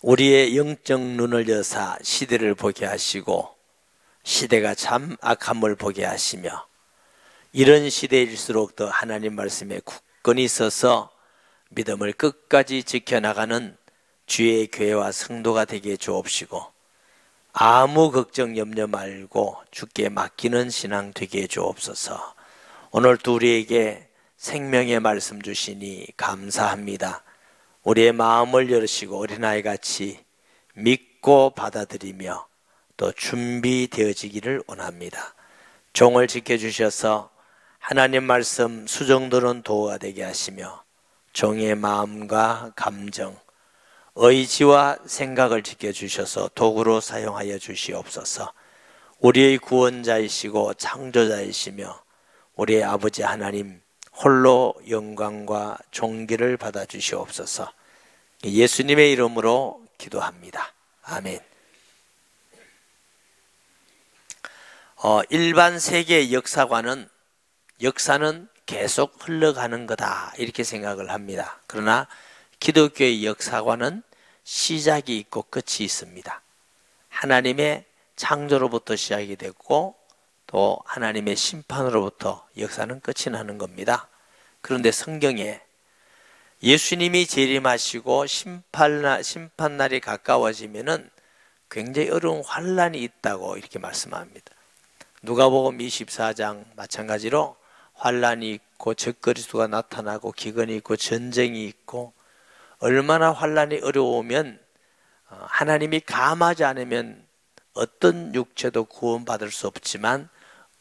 우리의 영적 눈을 여사 시대를 보게 하시고 시대가 참 악함을 보게 하시며 이런 시대일수록 더 하나님 말씀에 굳건히 서서 믿음을 끝까지 지켜나가는 주의 교회와 성도가 되게 주옵시고 아무 걱정 염려 말고 주께 맡기는 신앙 되게 주옵소서. 오늘도 우리에게 생명의 말씀 주시니 감사합니다. 우리의 마음을 열으시고 어린아이같이 믿고 받아들이며 또 준비되어지기를 원합니다. 종을 지켜주셔서 하나님 말씀 수정도는 도가 되게 하시며 종의 마음과 감정, 의지와 생각을 지켜주셔서 도구로 사용하여 주시옵소서. 우리의 구원자이시고 창조자이시며 우리의 아버지 하나님 홀로 영광과 존귀를 받아 주시옵소서. 예수님의 이름으로 기도합니다. 아멘. 일반 세계 역사관은 역사는 계속 흘러가는 거다 이렇게 생각을 합니다. 그러나 기독교의 역사관은 시작이 있고 끝이 있습니다. 하나님의 창조로부터 시작이 됐고 또 하나님의 심판으로부터 역사는 끝이 나는 겁니다. 그런데 성경에 예수님이 재림하시고 심판날이 가까워지면은 굉장히 어려운 환란이 있다고 이렇게 말씀합니다. 누가복음 24장 마찬가지로 환란이 있고 적그리스도가 나타나고 기근이 있고 전쟁이 있고 얼마나 환란이 어려우면 하나님이 감하지 않으면 어떤 육체도 구원받을 수 없지만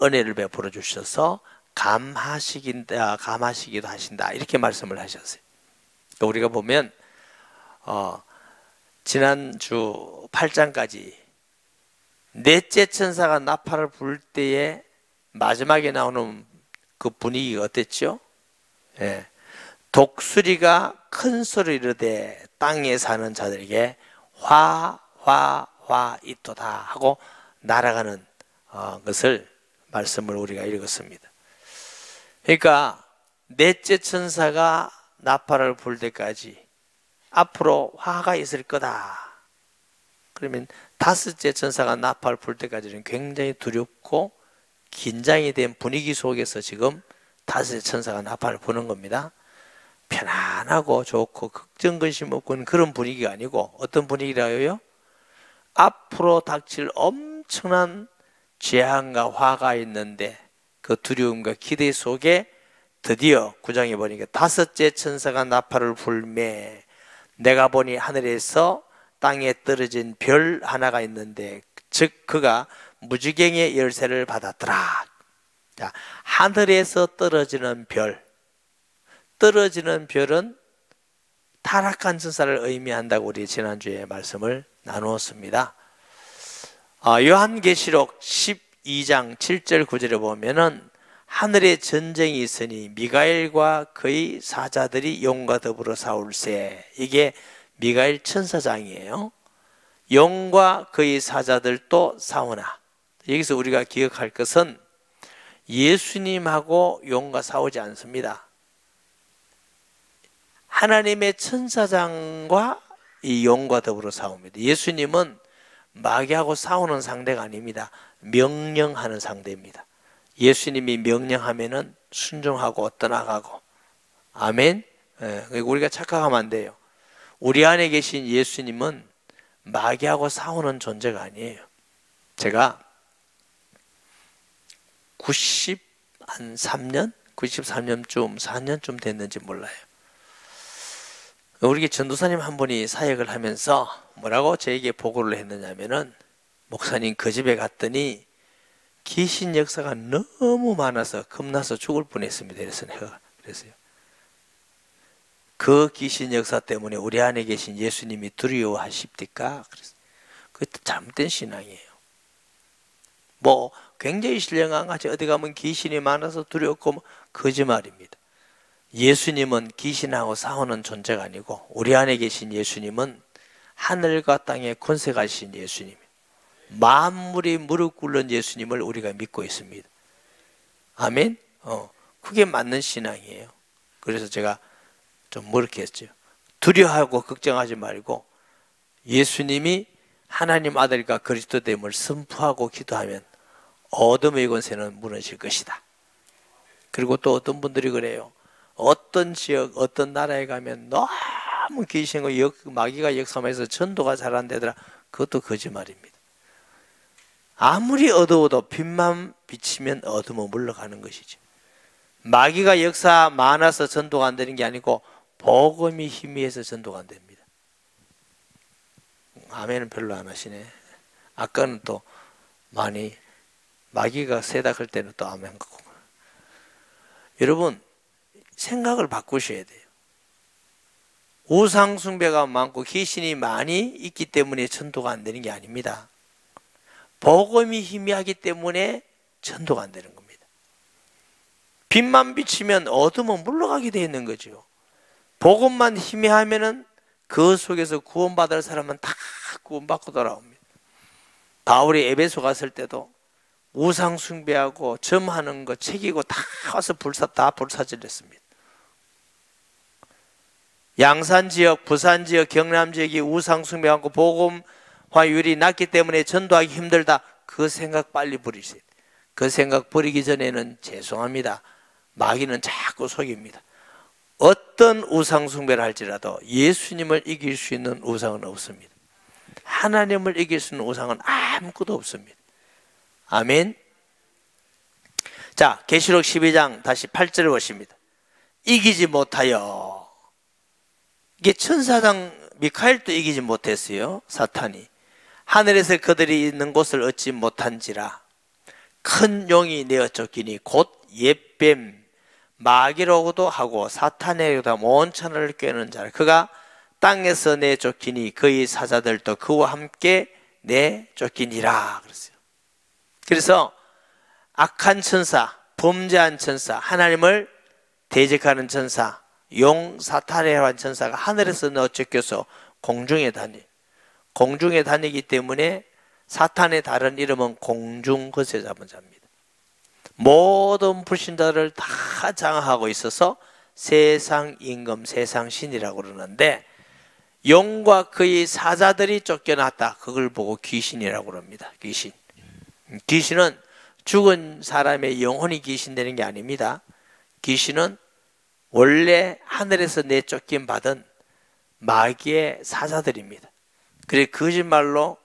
은혜를 베풀어 주셔서 감하시기도 하신다 이렇게 말씀을 하셨어요. 우리가 보면 지난주 8장까지 넷째 천사가 나팔을 불 때에 마지막에 나오는 그 분위기가 어땠죠? 예. 독수리가 큰 소리로 이르되 땅에 사는 자들에게 화 있도다 하고 날아가는 것을 말씀을 우리가 읽었습니다. 그러니까 넷째 천사가 나팔을 불 때까지 앞으로 화가 있을 거다. 그러면 다섯째 천사가 나팔을 불 때까지는 굉장히 두렵고 긴장이 된 분위기 속에서 지금 다섯째 천사가 나팔을 부는 겁니다. 편안하고 좋고 걱정 근심 없고 그런 분위기가 아니고 어떤 분위기라고요? 앞으로 닥칠 엄청난 재앙과 화가 있는데 그 두려움과 기대 속에 드디어 9장에 보니까 다섯째 천사가 나팔을 불매 내가 보니 하늘에서 땅에 떨어진 별 하나가 있는데 즉 그가 무지개의 열쇠를 받았더라. 자, 하늘에서 떨어지는 별, 떨어지는 별은 타락한 천사를 의미한다고 우리 지난주에 말씀을 나누었습니다. 요한계시록 12장 7절 9절에 보면은 하늘에 전쟁이 있으니 미가엘과 그의 사자들이 용과 더불어 싸울세. 이게 미가엘 천사장이에요. 용과 그의 사자들도 싸우나. 여기서 우리가 기억할 것은 예수님하고 용과 싸우지 않습니다. 하나님의 천사장과 이 용과 더불어 싸웁니다. 예수님은 마귀하고 싸우는 상대가 아닙니다. 명령하는 상대입니다. 예수님이 명령하면은 순종하고 떠나가고. 아멘. 우리가 착각하면 안 돼요. 우리 안에 계신 예수님은 마귀하고 싸우는 존재가 아니에요. 제가 93년쯤 4년쯤 됐는지 몰라요. 우리 전도사님 한 분이 사역을 하면서 뭐라고 저에게 보고를 했느냐면은 목사님 그 집에 갔더니 귀신 역사가 너무 많아서 겁나서 죽을 뻔했습니다. 그랬어요. 그 귀신 역사 때문에 우리 안에 계신 예수님이 두려워하십니까? 그랬어요. 그것도 잘못된 신앙이에요. 뭐 굉장히 신령한 같이 어디 가면 귀신이 많아서 두렵고 거짓말입니다. 예수님은 귀신하고 싸우는 존재가 아니고 우리 안에 계신 예수님은 하늘과 땅에 권세 가신 예수님, 만물이 무릎 꿇는 예수님을 우리가 믿고 있습니다. 아멘. 그게 맞는 신앙이에요. 그래서 제가 좀 그렇게 했죠. 두려워하고 걱정하지 말고 예수님이 하나님 아들과 그리스도됨을 선포하고 기도하면 어둠의 권세는 무너질 것이다. 그리고 또 어떤 분들이 그래요. 어떤 지역, 어떤 나라에 가면 너무 귀신과 마귀가 역사하면서 전도가 잘 안 되더라. 그것도 거짓말입니다. 아무리 어두워도 빛만 비치면 어둠은 물러가는 것이죠. 마귀가 역사 많아서 전도가 안 되는 게 아니고 복음이 희미해서 전도가 안 됩니다. 아멘은 별로 안 하시네. 아까는 또 많이 마귀가 세다 할 때는 또 아멘 하고. 여러분 생각을 바꾸셔야 돼요. 우상 숭배가 많고 귀신이 많이 있기 때문에 전도가 안 되는 게 아닙니다. 복음이 희미하기 때문에 전도가 안 되는 겁니다. 빛만 비치면 어둠은 물러가게 되어 있는 거죠. 복음만 희미하면은 그 속에서 구원받을 사람은 다 구원받고 돌아옵니다. 바울이 에베소 갔을 때도 우상 숭배하고 점하는 거 책이고 다 와서 다 불사질했습니다. 양산 지역, 부산 지역, 경남 지역이 우상 숭배하고 복음화율이 낮기 때문에 전도하기 힘들다. 그 생각 빨리 버리세요. 그 생각 버리기 전에는 죄송합니다. 마귀는 자꾸 속입니다. 어떤 우상 숭배를 할지라도 예수님을 이길 수 있는 우상은 없습니다. 하나님을 이길 수 있는 우상은 아무것도 없습니다. 아멘. 자, 계시록 12장 다시 8절을 보십니다. 이기지 못하여. 이게 천사장 미카엘도 이기지 못했어요. 사탄이. 하늘에서 그들이 있는 곳을 얻지 못한지라. 큰 용이 내어 쫓기니 곧 옛뱀 마귀라고도 하고 사탄에게도 온 천하를 꿰는 자라. 그가 땅에서 내쫓기니 그의 사자들도 그와 함께 내쫓기니라 그랬어요. 그래서 악한 천사, 범죄한 천사, 하나님을 대적하는 천사, 용 사탄이라는 천사가 하늘에서 내쫓겨서 공중에 다니. 공중에 다니기 때문에 사탄의 다른 이름은 공중거세 잡은 자입니다. 모든 불신자들을 다 장악하고 있어서 세상 임금, 세상 신이라고 그러는데 용과 그의 사자들이 쫓겨났다. 그걸 보고 귀신이라고 그럽니다. 귀신. 귀신은 죽은 사람의 영혼이 귀신되는 게 아닙니다. 귀신은 원래 하늘에서 내쫓김 받은 마귀의 사자들입니다. 그래 거짓말로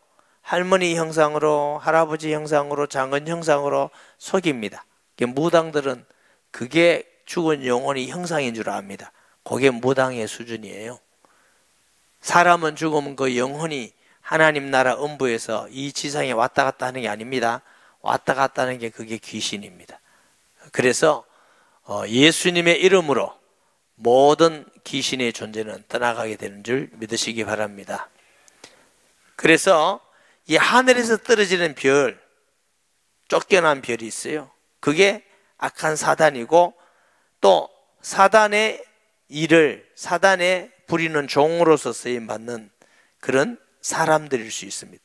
할머니 형상으로, 할아버지 형상으로, 장은 형상으로 속입니다. 무당들은 그게 죽은 영혼이 형상인 줄 압니다. 그게 무당의 수준이에요. 사람은 죽으면 그 영혼이 하나님 나라 음부에서 이 지상에 왔다 갔다 하는 게 아닙니다. 왔다 갔다 하는 게 그게 귀신입니다. 그래서 예수님의 이름으로 모든 귀신의 존재는 떠나가게 되는 줄 믿으시기 바랍니다. 그래서 이 하늘에서 떨어지는 별, 쫓겨난 별이 있어요. 그게 악한 사단이고 또 사단의 일을 사단의 부리는 종으로서 쓰임받는 그런 사람들일 수 있습니다.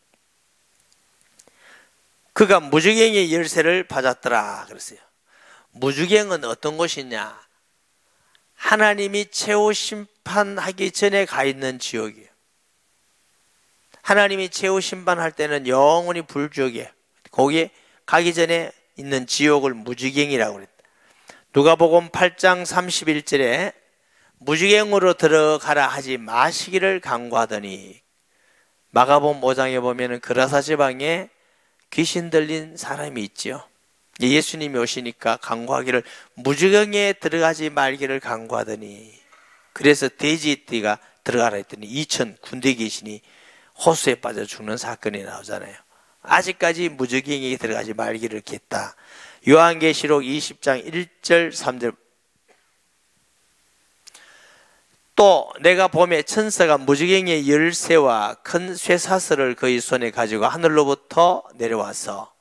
그가 무주갱의 열쇠를 받았더라 그랬어요. 무주갱은 어떤 곳이냐? 하나님이 최후 심판하기 전에 가 있는 지옥이에요. 하나님이 최후 심판할 때는 영원히 불지옥이에요. 거기에 가기 전에 있는 지옥을 무지갱이라고 그랬다. 누가복음 8장 31절에 무지갱으로 들어가라 하지 마시기를 간구하더니, 마가복음 5장에 보면은 그라사 지방에 귀신 들린 사람이 있죠. 예수님이 오시니까 간구하기를 무지갱에 들어가지 말기를 간구하더니, 그래서 돼지띠가 들어가라 했더니 2천 군대 귀신이 호수에 빠져 죽는 사건이 나오잖아요. 아직까지 무지갱에 들어가지 말기를 했다. 요한계시록 20장 1절 3절. 또 내가 봄에 천사가 무지갱의 열쇠와 큰 쇠사슬을 그의 손에 가지고 하늘로부터 내려와서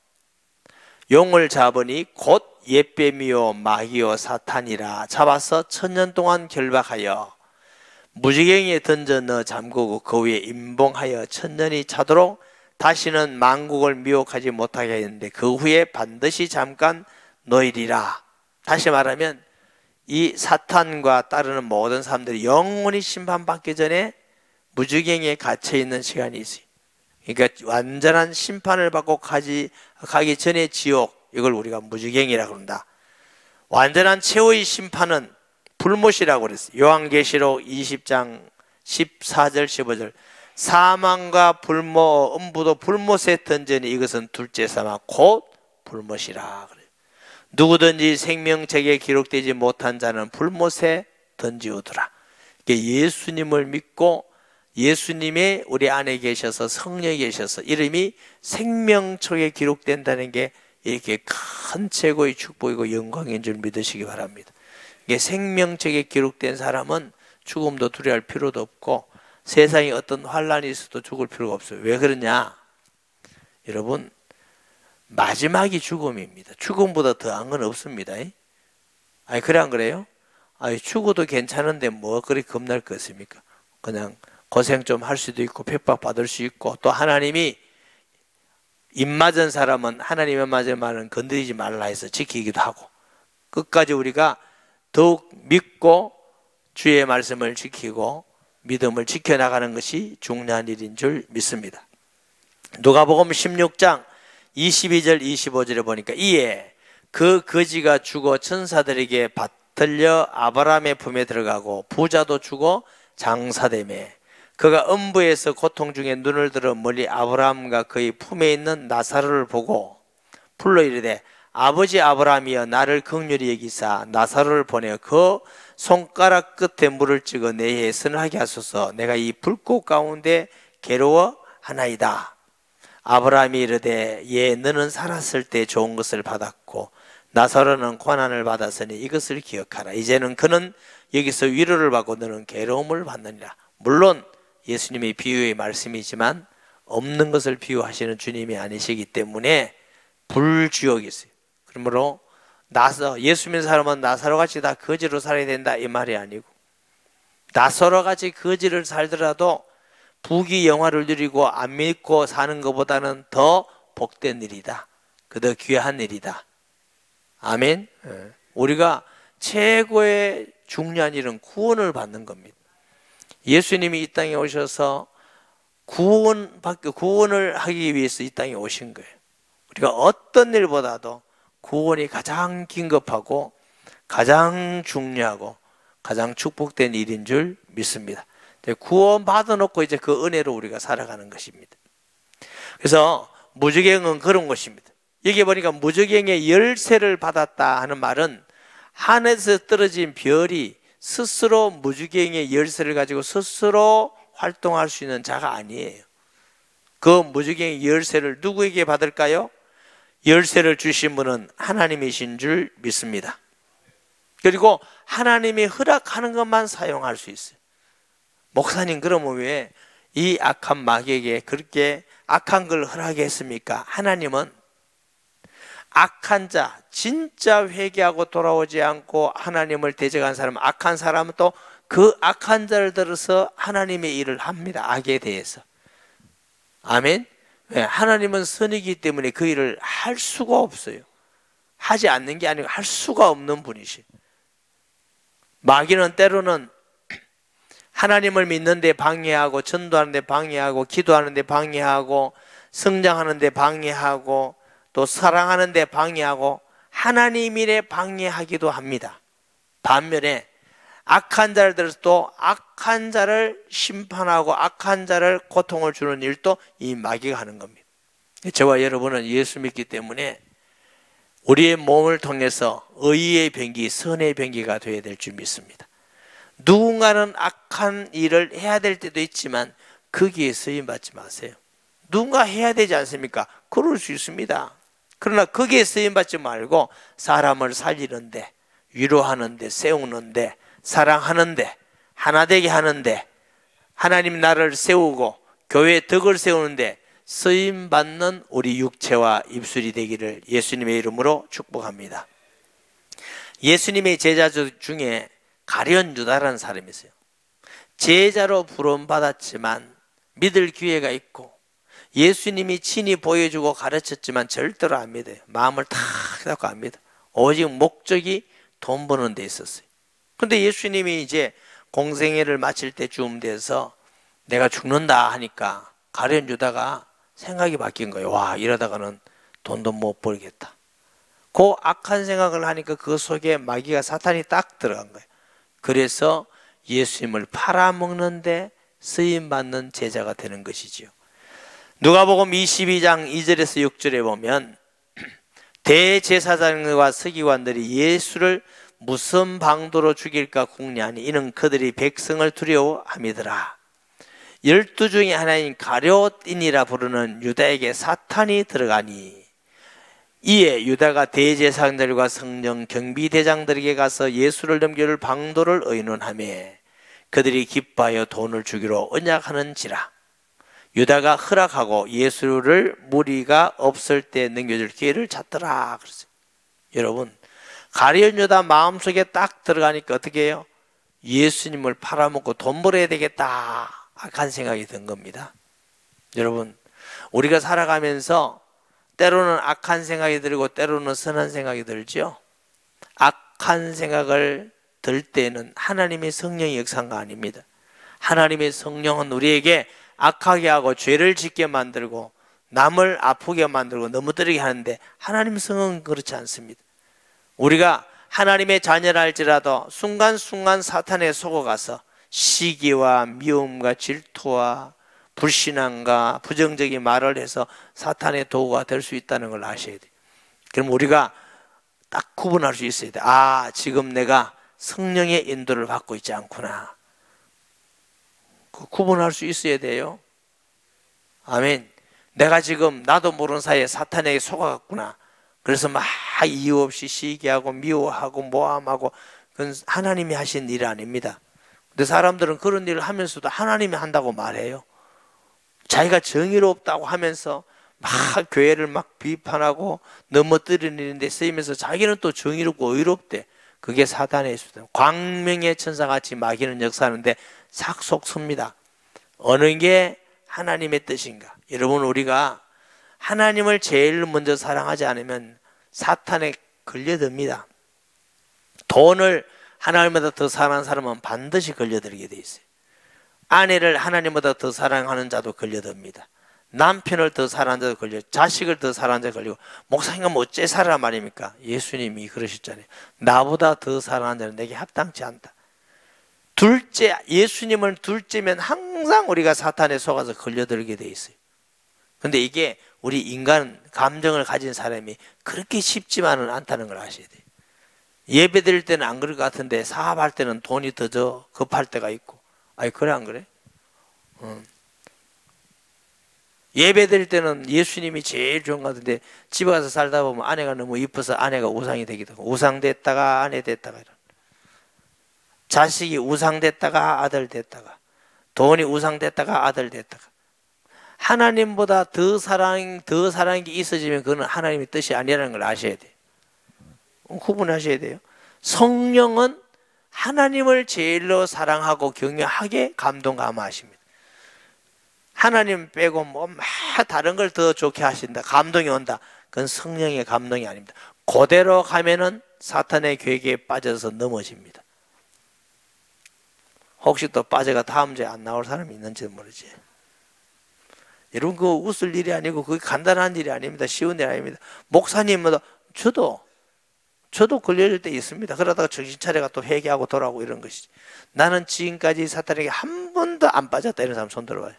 용을 잡으니 곧 옛뱀이요 마귀요 사탄이라 잡아서 1000년 동안 결박하여 무지갱이에 던져 넣어 잠그고 그 위에 임봉하여 1000년이 차도록 다시는 만국을 미혹하지 못하게 했는데 그 후에 반드시 잠깐 놓이리라. 다시 말하면 이 사탄과 따르는 모든 사람들이 영원히 심판받기 전에 무지경에 갇혀 있는 시간이 있어요. 그러니까 완전한 심판을 받고 가기 전에 지옥, 이걸 우리가 무지경이라고 그런다. 완전한 최후의 심판은 불못이라고 그랬어요. 요한계시록 20장 14절 15절 사망과 불못, 음부도 불못에 던지니 이것은 둘째 사망 곧 불못이라 그래요. 누구든지 생명책에 기록되지 못한 자는 불못에 던지우더라. 예수님을 믿고 예수님이 우리 안에 계셔서 성령이 계셔서 이름이 생명책에 기록된다는 게 이렇게 큰 최고의 축복이고 영광인 줄 믿으시기 바랍니다. 이게 생명책에 기록된 사람은 죽음도 두려워할 필요도 없고 세상에 어떤 환란이 있어도 죽을 필요가 없어요. 왜 그러냐? 여러분, 마지막이 죽음입니다. 죽음보다 더한 건 없습니다. 아니, 그래 안 그래요? 아니, 죽어도 괜찮은데 뭐 그리 겁날 것 같습니까? 그냥 고생 좀 할 수도 있고 핍박 받을 수 있고, 또 하나님이 입 맞은 사람은 하나님의 맞은 말은 건드리지 말라 해서 지키기도 하고, 끝까지 우리가 더욱 믿고 주의 말씀을 지키고 믿음을 지켜나가는 것이 중요한 일인 줄 믿습니다. 누가복음 16장 22절 25절에 보니까 이에 그 거지가 죽어 천사들에게 받들려 아브라함의 품에 들어가고 부자도 죽어 장사되매 그가 음부에서 고통 중에 눈을 들어 멀리 아브라함과 그의 품에 있는 나사로를 보고 불러 이르되 아버지 아브라함이여 나를 긍휼히 여기사 나사로를 보내어 그 손가락 끝에 물을 찍어 내에 선하게 하소서. 내가 이 불꽃 가운데 괴로워하나이다. 아브라함이 이르되 예 너는 살았을 때 좋은 것을 받았고 나사로는 고난을 받았으니 이것을 기억하라. 이제는 그는 여기서 위로를 받고 너는 괴로움을 받느니라. 물론 예수님의 비유의 말씀이지만 없는 것을 비유하시는 주님이 아니시기 때문에 불지옥이 있어요. 그러므로 예수 믿는 사람은 나사로같이 다 거지로 살아야 된다 이 말이 아니고, 나사로같이 거지를 살더라도 부귀 영화를 누리고 안 믿고 사는 것보다는 더 복된 일이다. 더 귀한 일이다. 아멘. 우리가 최고의 중요한 일은 구원을 받는 겁니다. 예수님이 이 땅에 오셔서 구원을 하기 위해서 이 땅에 오신 거예요. 우리가 어떤 일보다도 구원이 가장 긴급하고 가장 중요하고 가장 축복된 일인 줄 믿습니다. 구원 받아놓고 이제 그 은혜로 우리가 살아가는 것입니다. 그래서 무지경은 그런 것입니다. 여기 보니까 무지경의 열쇠를 받았다 하는 말은 하늘에서 떨어진 별이 스스로 무지경의 열쇠를 가지고 스스로 활동할 수 있는 자가 아니에요. 그 무지경의 열쇠를 누구에게 받을까요? 열쇠를 주신 분은 하나님이신 줄 믿습니다. 그리고 하나님이 허락하는 것만 사용할 수 있어요. 목사님 그러면 왜 이 악한 마귀에게 그렇게 악한 걸 허락했습니까? 하나님은 악한 자, 진짜 회개하고 돌아오지 않고 하나님을 대적한 사람, 악한 사람은 또 그 악한 자를 들어서 하나님의 일을 합니다. 악에 대해서. 아멘. 하나님은 선이기 때문에 그 일을 할 수가 없어요. 하지 않는 게 아니고 할 수가 없는 분이시. 마귀는 때로는 하나님을 믿는데 방해하고 전도하는데 방해하고 기도하는데 방해하고 성장하는데 방해하고 또 사랑하는데 방해하고 하나님 일에 방해하기도 합니다. 반면에 악한 자를 들어서 또 악한 자를 심판하고 악한 자를 고통을 주는 일도 이 마귀가 하는 겁니다. 저와 여러분은 예수 믿기 때문에 우리의 몸을 통해서 의의 병기, 선의 병기가 되어야 될 줄 믿습니다. 누군가는 악한 일을 해야 될 때도 있지만 거기에 쓰임받지 마세요. 누군가 해야 되지 않습니까? 그럴 수 있습니다. 그러나 거기에 쓰임받지 말고 사람을 살리는데, 위로하는데, 세우는데, 사랑하는데, 하나되게 하는데, 하나님 나라를 세우고 교회의 덕을 세우는데 쓰임받는 우리 육체와 입술이 되기를 예수님의 이름으로 축복합니다. 예수님의 제자 중에 가룟 유다라는 사람이 있어요. 제자로 부름받았지만 믿을 기회가 있고 예수님이 친히 보여주고 가르쳤지만 절대로 안 믿어요. 마음을 탁 닫고 안 믿어요. 오직 목적이 돈 버는 데 있었어요. 그런데 예수님이 이제 공생애를 마칠 때쯤 돼서 내가 죽는다 하니까 가룟 유다가 생각이 바뀐 거예요. 와, 이러다가는 돈도 못 벌겠다. 그 악한 생각을 하니까 그 속에 마귀가 사탄이 딱 들어간 거예요. 그래서 예수님을 팔아먹는데 쓰임받는 제자가 되는 것이지요. 누가복음 22장 2절에서 6절에 보면 대제사장과 서기관들이 예수를 무슨 방도로 죽일까 궁리하니 이는 그들이 백성을 두려워함이더라. 12 중에 하나인 가룟인이라 부르는 유다에게 사탄이 들어가니 이에 유다가 대제사장들과 성령 경비대장들에게 가서 예수를 넘길 방도를 의논하며 그들이 기뻐하여 돈을 주기로 언약하는지라. 유다가 허락하고 예수를 무리가 없을 때 넘겨줄 기회를 찾더라 그랬어요. 여러분, 가룟 유다 마음속에 딱 들어가니까 어떻게 해요? 예수님을 팔아먹고 돈 벌어야 되겠다 악한 생각이 든 겁니다. 여러분, 우리가 살아가면서 때로는 악한 생각이 들고 때로는 선한 생각이 들죠. 악한 생각을 들 때는 하나님의 성령이 역사한 거 아닙니다. 하나님의 성령은 우리에게 악하게 하고 죄를 짓게 만들고 남을 아프게 만들고 넘어뜨리게 하는데 하나님의 성령은 그렇지 않습니다. 우리가 하나님의 자녀라 할지라도 순간순간 사탄에 속아가서 시기와 미움과 질투와 불신앙과 부정적인 말을 해서 사탄의 도구가 될 수 있다는 걸 아셔야 돼요. 그럼 우리가 딱 구분할 수 있어야 돼요. 아, 지금 내가 성령의 인도를 받고 있지 않구나. 구분할 수 있어야 돼요. 아멘. 내가 지금 나도 모르는 사이에 사탄에게 속아갔구나. 그래서 막 이유 없이 시기하고 미워하고 모함하고 그건 하나님이 하신 일 아닙니다. 근데 사람들은 그런 일을 하면서도 하나님이 한다고 말해요. 자기가 정의롭다고 하면서 막 교회를 막 비판하고 넘어뜨리는 일인데 쓰이면서 자기는 또 정의롭고 의롭대. 그게 사단의 수단. 광명의 천사같이 마귀는 역사하는데 삭속습니다. 어느 게 하나님의 뜻인가? 여러분, 우리가 하나님을 제일 먼저 사랑하지 않으면 사탄에 걸려듭니다. 돈을 하나님보다 더 사랑하는 사람은 반드시 걸려들게 돼 있어요. 아내를 하나님보다 더 사랑하는 자도 걸려듭니다. 남편을 더 사랑하는 자도 걸려, 자식을 더 사랑하는 자도 걸리고, 목사님은 어째 살아라 말입니까? 예수님이 그러셨잖아요. 나보다 더 사랑하는 자는 내게 합당치 않다. 둘째, 예수님을 둘째면 항상 우리가 사탄에 속아서 걸려들게 돼 있어요. 근데 이게 우리 인간 감정을 가진 사람이 그렇게 쉽지만은 않다는 걸 아셔야 돼요. 예배 드릴 때는 안 그럴 것 같은데 사업할 때는 돈이 더 급할 때가 있고. 아니, 그래 안 그래? 예배 드릴 때는 예수님이 제일 좋은 것 같은데 집에 가서 살다 보면 아내가 너무 이뻐서 아내가 우상이 되기도 하고, 우상 됐다가 아내 됐다가 이런. 자식이 우상 됐다가 아들 됐다가, 돈이 우상 됐다가 아들 됐다가. 하나님보다 더 사랑이 있어지면 그건 하나님의 뜻이 아니라는 걸 아셔야 돼요. 구분하셔야 돼요. 성령은 하나님을 제일로 사랑하고 경외하게 감동 감화하십니다. 하나님 빼고 뭐 다른 걸 더 좋게 하신다, 감동이 온다, 그건 성령의 감동이 아닙니다. 그대로 가면은 사탄의 계획에 빠져서 넘어집니다. 혹시 또 빠져가 다음 주에 안 나올 사람이 있는지 모르지. 여러분, 그거 웃을 일이 아니고 그게 간단한 일이 아닙니다. 쉬운 일 아닙니다. 목사님은 저도 걸려질 때 있습니다. 그러다가 정신 차려가 또 회개하고 돌아오고 이런 것이지. 나는 지금까지 사탄에게 한 번도 안 빠졌다 이런 사람 손 들어봐요.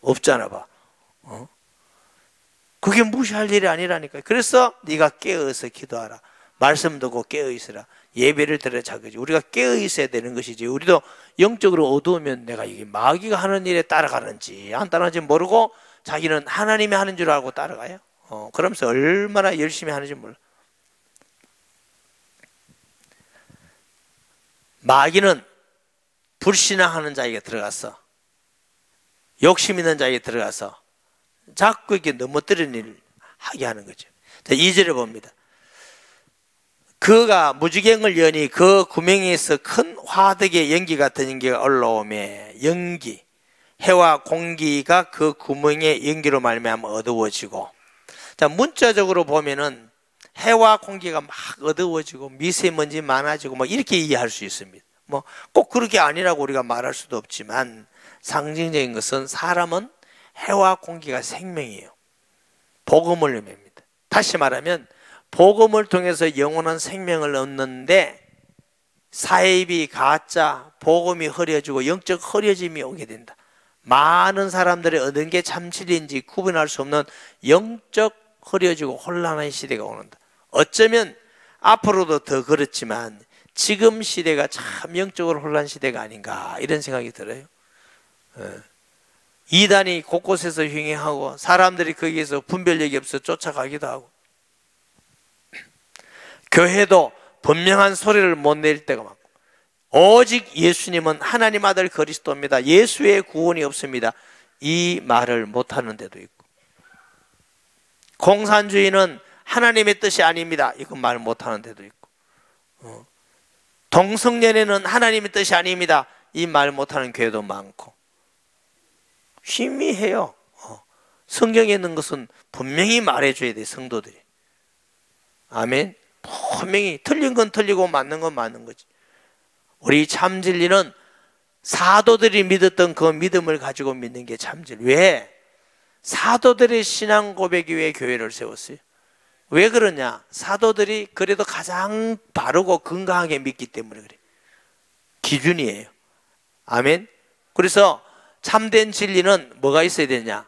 없잖아 봐. 그게 무시할 일이 아니라니까요. 그래서 네가 깨어서 기도하라. 말씀 듣고 깨어 있으라. 예배를 드려 자그지. 우리가 깨어 있어야 되는 것이지. 우리도 영적으로 어두우면 내가 이게 마귀가 하는 일에 따라가는지 안 따라가는지 모르고 자기는 하나님이 하는 줄 알고 따라가요. 그러면서 얼마나 열심히 하는지 몰라. 마귀는 불신앙하는 자에게 들어가서, 욕심 있는 자에게 들어가서 자꾸 이렇게 넘어뜨리는 일을 하게 하는 거죠. 자, 2절에 봅니다. 그가 무지개를 여니 그 구멍에서 큰 화덕의 연기 같은 연기가 올라오매 연기, 해와 공기가 그 구멍의 연기로 말미암아 어두워지고. 자, 문자적으로 보면은 해와 공기가 막 어두워지고 미세먼지 많아지고 뭐 이렇게 이해할 수 있습니다. 뭐 꼭 그렇게 아니라고 우리가 말할 수도 없지만 상징적인 것은 사람은 해와 공기가 생명이에요. 복음을 의미합니다. 다시 말하면 복음을 통해서 영원한 생명을 얻는데 사입이 가짜, 복음이 흐려지고 영적 흐려짐이 오게 된다. 많은 사람들이 얻은 게 참 진리인지 구분할 수 없는 영적 흐려지고 혼란한 시대가 오는다. 어쩌면 앞으로도 더 그렇지만 지금 시대가 참 영적으로 혼란 시대가 아닌가 이런 생각이 들어요. 이단이 곳곳에서 횡행하고 사람들이 거기에서 분별력이 없어 쫓아가기도 하고 교회도 분명한 소리를 못 낼 때가 많고 오직 예수님은 하나님 아들 그리스도입니다. 예수 외에 구원이 없습니다. 이 말을 못하는 데도 있고 공산주의는 하나님의 뜻이 아닙니다. 이건 말 못하는 데도 있고 동성연애는 하나님의 뜻이 아닙니다. 이 말 못하는 교회도 많고 희미해요. 성경에 있는 것은 분명히 말해줘야 돼. 성도들이. 아멘. 분명히 틀린 건 틀리고 맞는 건 맞는 거지. 우리 참진리는 사도들이 믿었던 그 믿음을 가지고 믿는 게 참진리. 왜? 사도들의 신앙 고백이 왜 교회를 세웠어요? 왜 그러냐? 사도들이 그래도 가장 바르고 건강하게 믿기 때문에 그래. 기준이에요. 아멘. 그래서 참된 진리는 뭐가 있어야 되냐?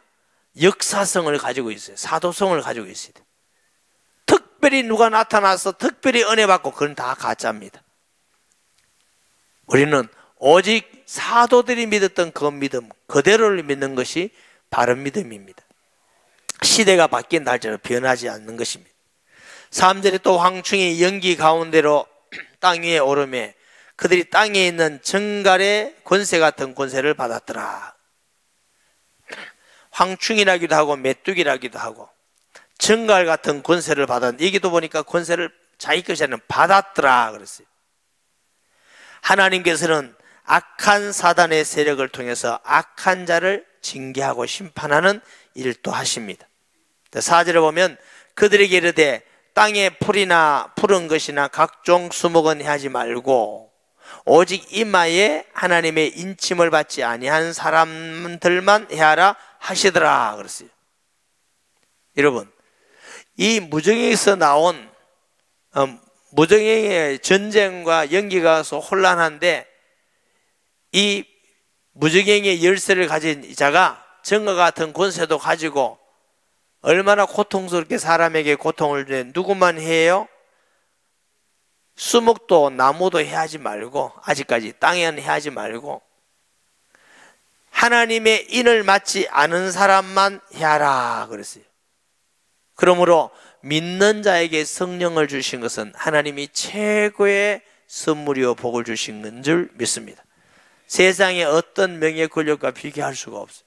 역사성을 가지고 있어요. 사도성을 가지고 있어야 돼. 특별히 누가 나타나서 특별히 은혜 받고 그건 다 가짜입니다. 우리는 오직 사도들이 믿었던 그 믿음 그대로를 믿는 것이 바른 믿음입니다. 시대가 바뀐 날짜로 변하지 않는 것입니다. 3절에 또 황충이 연기 가운데로 땅 위에 오르매 그들이 땅에 있는 정갈의 권세 같은 권세를 받았더라. 황충이라기도 하고 메뚜기라기도 하고 정갈 같은 권세를 받았는데 여기도 보니까 권세를 자기 것이 아니라 받았더라 그랬어요. 하나님께서는 악한 사단의 세력을 통해서 악한 자를 징계하고 심판하는 일도 하십니다. 4절에 보면 그들에게 이르되 땅에 풀이나 푸른 것이나 각종 수목은 해하지 말고 오직 이마에 하나님의 인침을 받지 아니한 사람들만 해하라 하시더라 그랬어요. 여러분 이 무정에서 나온 무정의 전쟁과 연기가 가서 혼란한데 이 무정의 열쇠를 가진 자가 정과 같은 권세도 가지고 얼마나 고통스럽게 사람에게 고통을 주는 누구만 해요? 수목도 나무도 해하지 말고 아직까지 땅에는 해하지 말고 하나님의 인을 맡지 않은 사람만 해하라 그랬어요. 그러므로 믿는 자에게 성령을 주신 것은 하나님이 최고의 선물이요 복을 주신 건 줄 믿습니다. 세상의 어떤 명예 권력과 비교할 수가 없어요.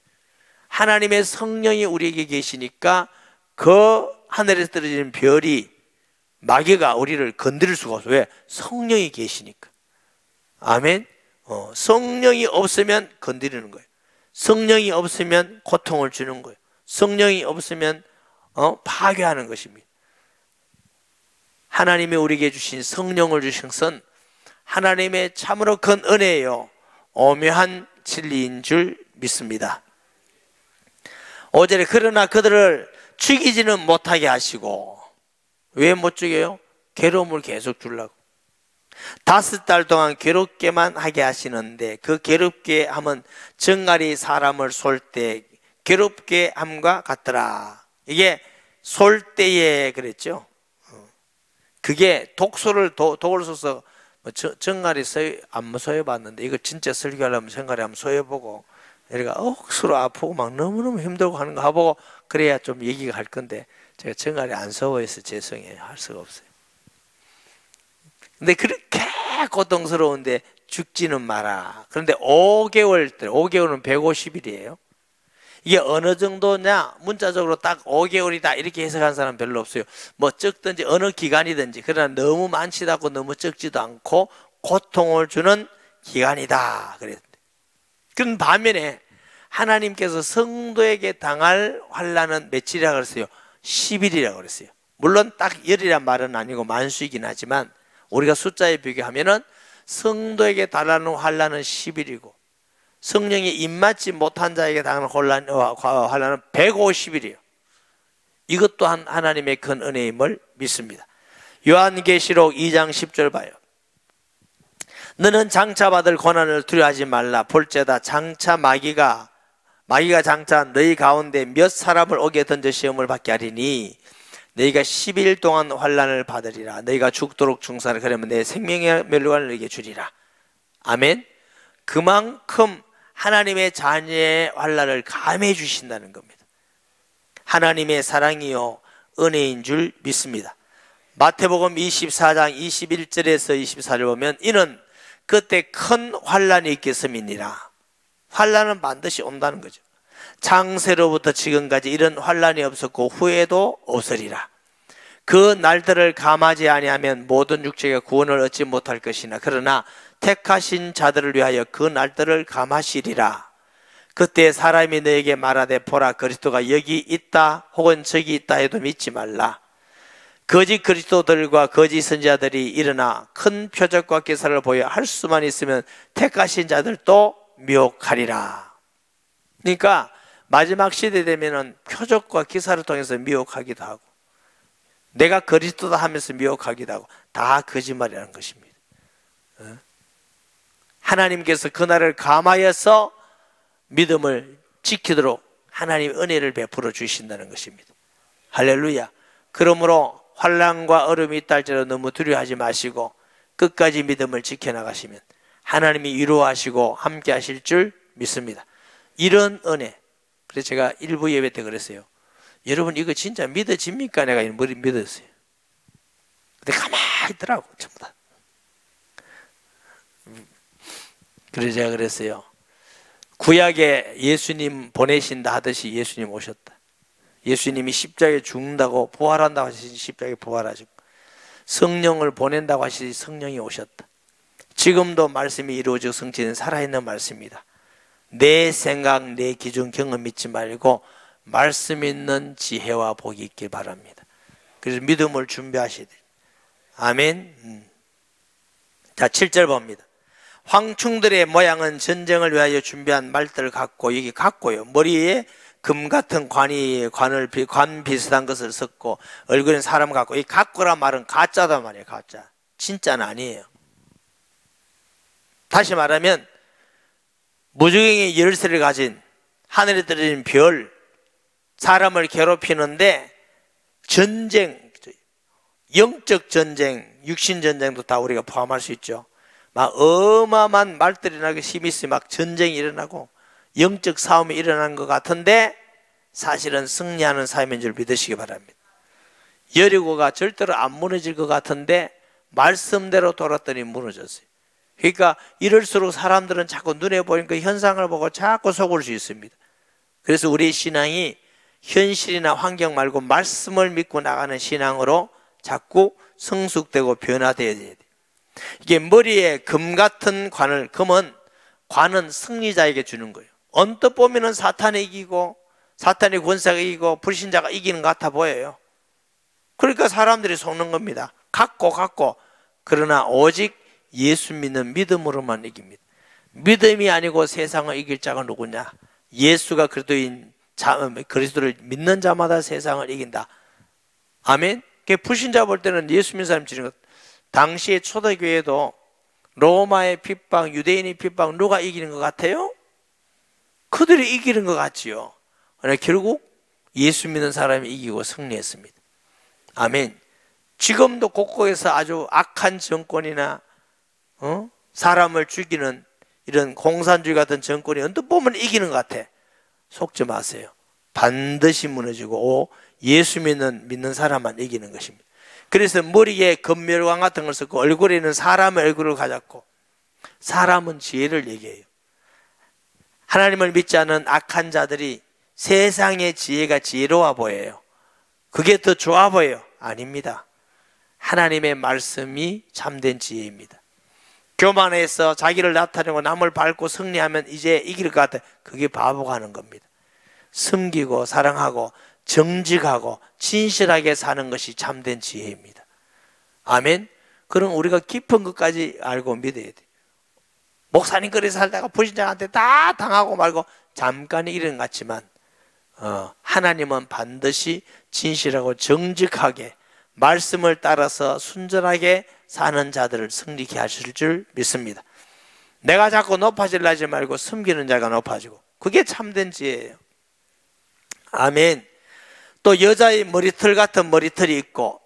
하나님의 성령이 우리에게 계시니까 그 하늘에서 떨어지는 별이 마귀가 우리를 건드릴 수가 없어요. 왜? 성령이 계시니까. 아멘. 성령이 없으면 건드리는 거예요. 성령이 없으면 고통을 주는 거예요. 성령이 없으면 파괴하는 것입니다. 하나님이 우리에게 주신 성령을 주신 것은 하나님의 참으로 큰 은혜예요. 오묘한 진리인 줄 믿습니다. 5절에 그러나 그들을 죽이지는 못하게 하시고 왜 못 죽여요? 괴로움을 계속 주려고 5달 동안 괴롭게만 하게 하시는데 그 괴롭게 함은 정갈이 사람을 쏠 때 괴롭게 함과 같더라. 이게 쏠 때에 그랬죠. 그게 독소를 독을 써서 정갈이 안 소해봤는데 이거 진짜 설교하려면 정갈이 한번 소해보고 얘가 억수로 아프고 막 너무너무 힘들고 하는 거 하고 그래야 좀 얘기가 할 건데 제가 정갈이 안 서워해서 죄송해요. 할 수가 없어요. 근데 그렇게 고통스러운데 죽지는 마라. 그런데 5개월은 150일이에요. 이게 어느 정도냐? 문자적으로 딱 5개월이다 이렇게 해석한 사람 별로 없어요. 뭐 적든지 어느 기간이든지 그러나 너무 많지도 않고 너무 적지도 않고 고통을 주는 기간이다 그랬는데 그런 반면에 하나님께서 성도에게 당할 환난은 며칠이라고 그랬어요? 10일이라고 그랬어요. 물론 딱 열이란 말은 아니고 만수이긴 하지만 우리가 숫자에 비교하면은 성도에게 달하는 환난은 10일이고 성령이 입맞지 못한 자에게 당하는 환난은 150일이에요. 이것 또한 하나님의 큰 은혜임을 믿습니다. 요한계시록 2장 10절 봐요. 너는 장차 받을 고난을 두려워하지 말라. 볼지어다 장차 마귀가 장차 너희 가운데 몇 사람을 옥에 던져 시험을 받게 하리니 너희가 10일 동안 환난을 받으리라. 너희가 죽도록 중사를 그러면 내 생명의 멸류관을 너희에게 주리라. 아멘. 그만큼 하나님의 자녀의 환난을 감해 주신다는 겁니다. 하나님의 사랑이요 은혜인 줄 믿습니다. 마태복음 24장 21절에서 24절 보면 이는 그때 큰 환난이 있겠음이니라. 환난은 반드시 온다는 거죠. 창세로부터 지금까지 이런 환난이 없었고 후에도 없으리라. 그 날들을 감하지 아니하면 모든 육체가 구원을 얻지 못할 것이나 그러나 택하신 자들을 위하여 그 날들을 감하시리라. 그때 사람이 너에게 말하되 보라 그리스도가 여기 있다 혹은 저기 있다 해도 믿지 말라. 거짓 그리스도들과 거짓 선지자들이 일어나 큰 표적과 기사를 보여 할 수만 있으면 택하신 자들도 미혹하리라. 그러니까 마지막 시대 되면은 표적과 기사를 통해서 미혹하기도 하고 내가 그리스도다 하면서 미혹하기도 하고 다 거짓말이라는 것입니다. 하나님께서 그날을 감하여서 믿음을 지키도록 하나님의 은혜를 베풀어 주신다는 것입니다. 할렐루야. 그러므로 환난과 어려움이 있다 할지라도 너무 두려워하지 마시고 끝까지 믿음을 지켜나가시면 하나님이 위로하시고 함께 하실 줄 믿습니다. 이런 은혜. 그래서 제가 일부 예배 때 그랬어요. 여러분 이거 진짜 믿어집니까? 내가 믿었어요. 근데 가만히 있더라고 전부 다. 그래서 제가 그랬어요. 구약에 예수님 보내신다 하듯이 예수님 오셨다. 예수님이 십자가에 죽는다고 부활한다고 하시지 십자가에 부활하시고 성령을 보낸다고 하시지 성령이 오셨다. 지금도 말씀이 이루어져 성취된 살아있는 말씀입니다. 내 생각, 내 기준, 경험 믿지 말고 말씀 있는 지혜와 복이 있길 바랍니다. 그래서 믿음을 준비하셔야 돼요. 아멘. 자, 7절 봅니다. 황충들의 모양은 전쟁을 위하여 준비한 말들을 갖고 여기 갖고요. 머리에 금 같은 관 비슷한 것을 섞고 얼굴엔 사람 같고 이 갖고란 말은 가짜단 말이에요. 가짜. 진짜는 아니에요. 다시 말하면 무주경의 열쇠를 가진 하늘에 떨어진 별 사람을 괴롭히는데 전쟁, 영적 전쟁, 육신 전쟁도 다 우리가 포함할 수 있죠. 막 어마어마한 말들이 나고 힘이 있으면 막 전쟁이 일어나고 영적 싸움이 일어나는 것 같은데 사실은 승리하는 삶인 줄 믿으시기 바랍니다. 여리고가 절대로 안 무너질 것 같은데 말씀대로 돌았더니 무너졌어요. 그러니까 이럴수록 사람들은 자꾸 눈에 보이는 그 현상을 보고 자꾸 속을 수 있습니다. 그래서 우리의 신앙이 현실이나 환경 말고 말씀을 믿고 나가는 신앙으로 자꾸 성숙되고 변화되어야 돼요. 이게 머리에 금 같은 관을, 관은 승리자에게 주는 거예요. 언뜻 보면은 사탄이 이기고 사탄의 권세가 이기고 불신자가 이기는 것 같아 보여요. 그러니까 사람들이 속는 겁니다. 갖고 그러나 오직 예수 믿는 믿음으로만 이깁니다. 믿음이 아니고 세상을 이길 자가 누구냐? 예수가 그리스도를 믿는 자마다 세상을 이긴다. 아멘. 불신자 볼 때는 예수 믿는 사람 지는 것. 당시의 초대교회도 로마의 핍박, 유대인의 핍박 누가 이기는 것 같아요? 그들이 이기는 것 같지요. 그러나 결국 예수 믿는 사람이 이기고 승리했습니다. 아멘. 지금도 곳곳에서 아주 악한 정권이나 사람을 죽이는 이런 공산주의 같은 정권이 언뜻 보면 이기는 것 같아. 속지 마세요. 반드시 무너지고 예수 믿는 사람만 이기는 것입니다. 그래서 머리에 금멸관 같은 걸 썼고 얼굴에는 사람의 얼굴을 가졌고 사람은 지혜를 얘기해요. 하나님을 믿지 않은 악한 자들이 세상의 지혜가 지혜로워 보여요. 그게 더 좋아 보여요. 아닙니다. 하나님의 말씀이 참된 지혜입니다. 교만해서 자기를 나타내고 남을 밟고 승리하면 이제 이길 것 같아. 그게 바보가 하는 겁니다. 섬기고 사랑하고 정직하고 진실하게 사는 것이 참된 지혜입니다. 아멘. 그럼 우리가 깊은 것까지 알고 믿어야 돼요. 목사님 거리 살다가 불신자한테 다 당하고 말고 잠깐의 일은 같지만 하나님은 반드시 진실하고 정직하게 말씀을 따라서 순전하게 사는 자들을 승리케 하실 줄 믿습니다. 내가 자꾸 높아지려 하지 말고 숨기는 자가 높아지고, 그게 참된 지혜예요. 아멘. 또 여자의 머리털 같은 머리털이 있고,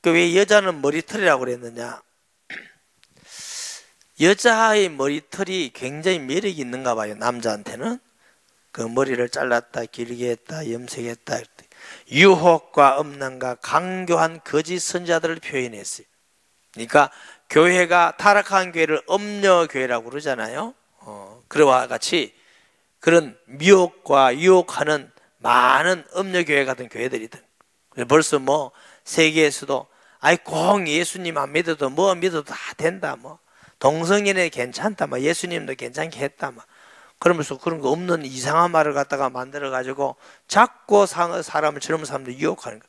그 왜 여자는 머리털이라고 그랬느냐? 여자의 머리털이 굉장히 매력이 있는가 봐요. 남자한테는 그 머리를 잘랐다, 길게 했다, 염색했다, 유혹과 음란과 강교한 거짓 선지자들을 표현했어요. 그러니까 교회가 타락한 교회를 음녀교회라고 그러잖아요. 그와 같이 그런 미혹과 유혹하는 많은 음녀교회 같은 교회들이든, 벌써 뭐 세계에서도 꼭 예수님 안 믿어도 뭐 믿어도 다 된다, 뭐 동성연애 괜찮다, 뭐 예수님도 괜찮게 했다, 뭐 그러면서 그런 거 없는 이상한 말을 갖다가 만들어 가지고 자꾸 사람을 젊은 사람들 유혹하는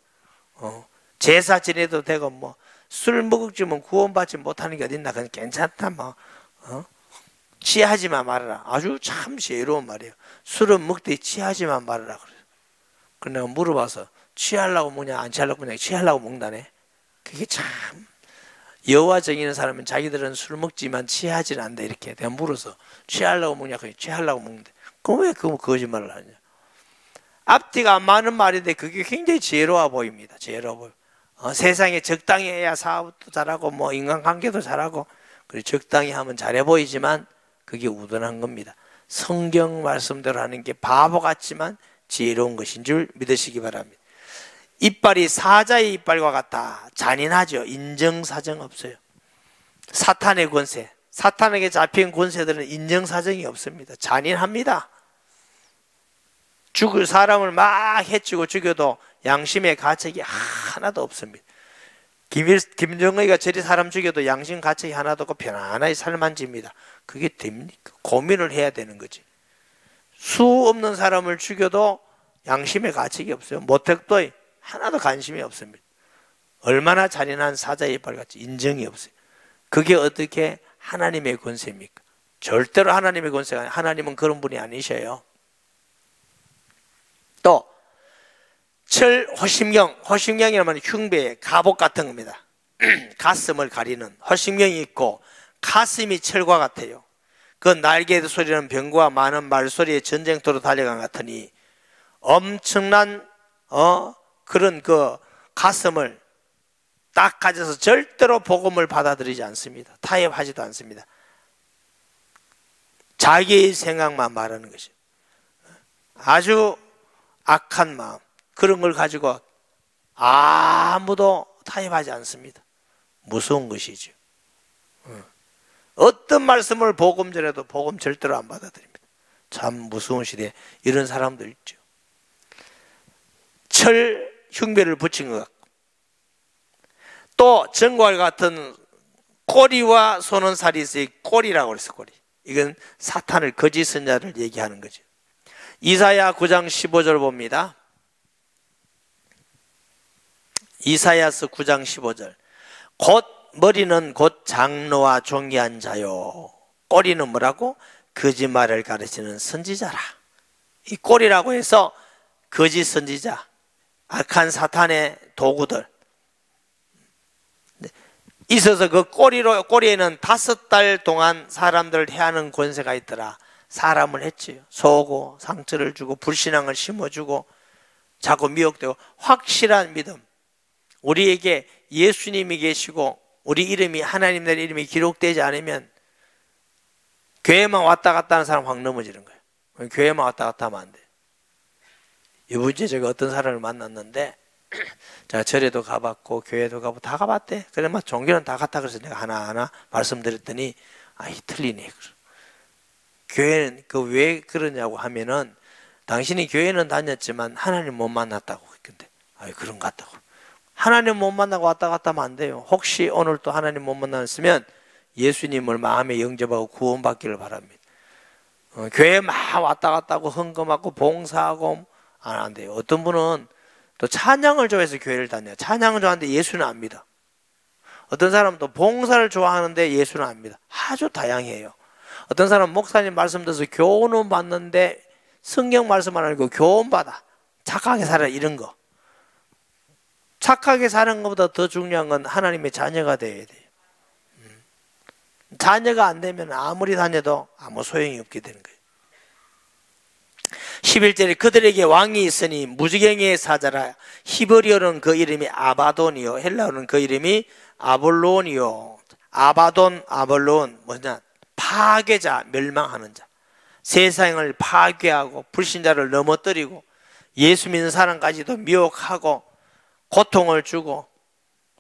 거. 제사 지내도 되고 뭐 술 먹을지면 구원받지 못하는 게 어딨나, 그건 괜찮다, 뭐 취하지만 말아라. 아주 참 지혜로운 말이에요. 술은 먹되 취하지만 말아라 그래요. 그래서 내가 물어봐서 취하려고 먹냐 안 취하려고 먹냐, 취하려고 먹다네. 그게 참, 여호와 정의는 사람은 자기들은 술 먹지만 취하지는 않는다 이렇게 내가 물어서 취하려고 먹냐, 그냥 취하려고 먹는데 그럼 왜 그 거짓말을 하냐. 앞뒤가 안 맞는 말인데 그게 굉장히 지혜로워 보입니다. 지혜로워 보여. 세상에 적당히 해야 사업도 잘하고 뭐 인간관계도 잘하고, 그리고 적당히 하면 잘해 보이지만 그게 우둔한 겁니다. 성경 말씀대로 하는 게 바보 같지만 지혜로운 것인 줄 믿으시기 바랍니다. 이빨이 사자의 이빨과 같다. 잔인하죠. 인정사정 없어요. 사탄의 권세, 사탄에게 잡힌 권세들은 인정사정이 없습니다. 잔인합니다. 죽을 사람을 막 해치고 죽여도 양심의 가책이 하나도 없습니다. 김정의가 저리 사람 죽여도 양심 가책이 하나도 없고 편안하게 살만 집니다. 그게 됩니까? 고민을 해야 되는 거지. 수 없는 사람을 죽여도 양심의 가책이 없어요. 모택도 하나도 관심이 없습니다. 얼마나 잔인한 사자의 이빨같이 인정이 없어요. 그게 어떻게 하나님의 권세입니까? 절대로 하나님의 권세가 아니에요. 하나님은 그런 분이 아니셔요. 또 철호심경, 호심경이라면 흉배의 갑옷 같은 겁니다. 가슴을 가리는 호심경이 있고 가슴이 철과 같아요. 그 날개 소리는 병과 많은 말소리의 전쟁터로 달려간 같으니 엄청난 그런 그 가슴을 딱 가져서 절대로 복음을 받아들이지 않습니다. 타협하지도 않습니다. 자기의 생각만 말하는 것이죠. 아주 악한 마음, 그런 걸 가지고 아무도 타협하지 않습니다. 무서운 것이죠. 어떤 말씀을 복음 전해도 복음 절대로 안 받아들입니다. 참 무서운 시대에 이런 사람들 있죠. 철 흉배를 붙인 것 같고, 또 정과 같은 꼬리와 손은 살이 있어요. 꼬리라고 그랬어요. 꼬리. 이건 사탄을, 거짓 선자를 얘기하는 거죠. 이사야 9장 15절 봅니다. 이사야서 9장 15절. 곧 머리는 곧 장로와 종이한 자요. 꼬리는 뭐라고? 거짓말을 가르치는 선지자라. 이 꼬리라고 해서 거짓 선지자, 악한 사탄의 도구들 있어서 그 꼬리에는 5달 동안 사람들을 해하는 권세가 있더라. 사람을 했지요. 쏘고 상처를 주고 불신앙을 심어주고 자꾸 미혹되고, 확실한 믿음, 우리에게 예수님이 계시고 우리 이름이, 하나님의 이름이 기록되지 않으면 교회만 왔다 갔다 하는 사람 확 넘어지는 거예요. 교회만 왔다 갔다 하면 안 돼요. 이번 주에 제가 어떤 사람을 만났는데 제가 절에도 가봤고 교회도 가보고 다 가봤대. 그래 막 종교는 다 갔다 그래서 내가 하나하나 말씀드렸더니 틀리네. 교회는 왜 그러냐고 하면은, 당신이 교회는 다녔지만 하나님 못 만났다고. 근데 그런 것 같다고. 하나님 못 만나고 왔다 갔다 하면 안 돼요. 혹시 오늘 또 하나님 못 만났으면 예수님을 마음에 영접하고 구원받기를 바랍니다. 교회 막 왔다 갔다 하고 헌금하고 봉사하고 안 돼요. 어떤 분은 또 찬양을 좋아해서 교회를 다녀요. 찬양을 좋아하는데 예수는 안 믿어. 어떤 사람은 또 봉사를 좋아하는데 예수는 안 믿어. 아주 다양해요. 어떤 사람은 목사님 말씀 들어서 교훈은 받는데 성경 말씀 안 알고 교훈 받아. 착하게 살아, 이런 거. 착하게 사는 것보다 더 중요한 건 하나님의 자녀가 되어야 돼요. 자녀가 안 되면 아무리 다녀도 아무 소용이 없게 되는 거예요. 11절에 그들에게 왕이 있으니 무지경의 사자라. 히브리어는 그 이름이 아바돈이요, 헬라어는 그 이름이 아볼론이요. 아바돈, 아볼론 뭐냐? 파괴자, 멸망하는 자. 세상을 파괴하고 불신자를 넘어뜨리고 예수 믿는 사람까지도 미혹하고 고통을 주고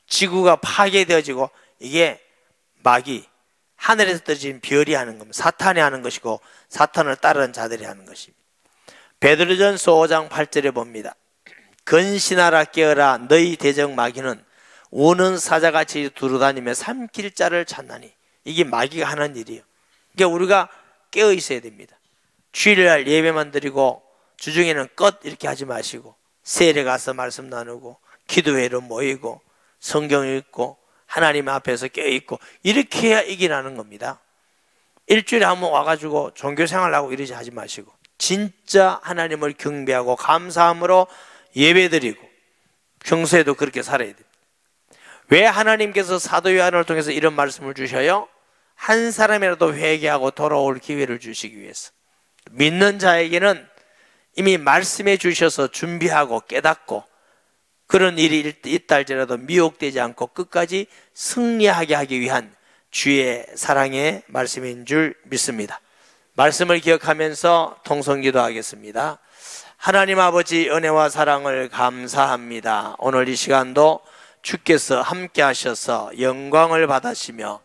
지구가 파괴되어지고, 이게 마귀, 하늘에서 떨어진 별이 하는 겁니다. 사탄이 하는 것이고 사탄을 따르는 자들이 하는 것입니다. 베드로전서 5장 8절에 봅니다. 근신하라 깨어라, 너희 대적 마귀는 우는 사자같이 두루다니며 삼킬 자를 찾나니. 이게 마귀가 하는 일이에요. 그러니까 우리가 깨어 있어야 됩니다. 주일날 예배만 드리고 주중에는 껏 이렇게 하지 마시고 세일에 가서 말씀 나누고 기도회로 모이고 성경 읽고 하나님 앞에서 깨어있고, 이렇게 해야 이기라는 겁니다. 일주일에 한번 와가지고 종교생활하고 이러지 하지 마시고 진짜 하나님을 경배하고 감사함으로 예배드리고 평소에도 그렇게 살아야 됩니다. 왜 하나님께서 사도 요한을 통해서 이런 말씀을 주셔요? 한 사람이라도 회개하고 돌아올 기회를 주시기 위해서. 믿는 자에게는 이미 말씀해 주셔서 준비하고 깨닫고 그런 일이 있다 할지라도 미혹되지 않고 끝까지 승리하게 하기 위한 주의 사랑의 말씀인 줄 믿습니다. 말씀을 기억하면서 통성기도 하겠습니다. 하나님 아버지, 은혜와 사랑을 감사합니다. 오늘 이 시간도 주께서 함께 하셔서 영광을 받으시며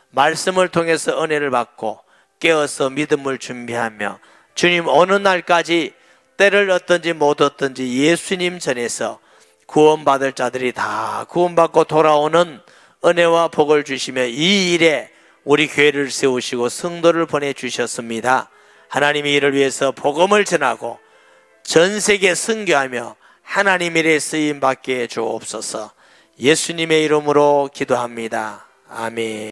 말씀을 통해서 은혜를 받고 깨어서 믿음을 준비하며 주님 어느 날까지 때를 얻든지 못 얻든지 예수님 전에서 구원받을 자들이 다 구원받고 돌아오는 은혜와 복을 주시며 이 일에 우리 교회를 세우시고 성도를 보내주셨습니다. 하나님이 이를 위해서 복음을 전하고 전 세계 선교하며 하나님 일에 쓰임받게 주옵소서. 예수님의 이름으로 기도합니다. 아멘.